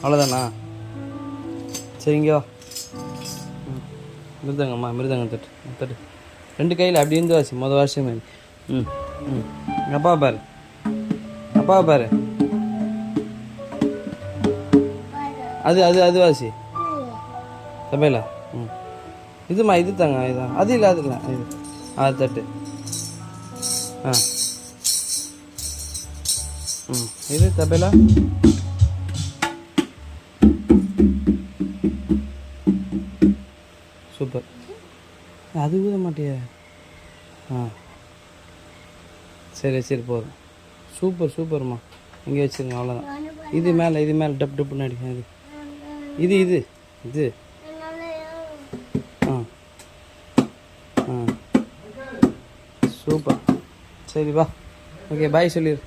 அவ்வளோதானா? சரி இங்கே வா. மிருதங்கம்மா மிருதங்கம் தட்டு தட்டு. 2 கையில் அப்படி இருந்து வாசி. வருஷம் மாதிரி. ம் ம். அப்பாவை பாரு, அப்பாவை பாரு. அது அது அது வாசி தபேலா. ம் இதுமா இது தாங்க இதுதான். அது இல்லை அது இல்லை இது. அது தட்டு. ஆ ம் இது தபேலா. சூப்பர். அது ஊத மாட்டியா? ஆ சரி சரி போதும். சூப்பர் சூப்பர்மா. இங்கே வச்சுருங்க அவ்வளோதான். இது மேலே டப் டப்புன்னு அடிக்கும். இது இது இது இது. ஆ ஆ சூப்பர். சரி வா. ஓகே பாய் சொல்லிடு.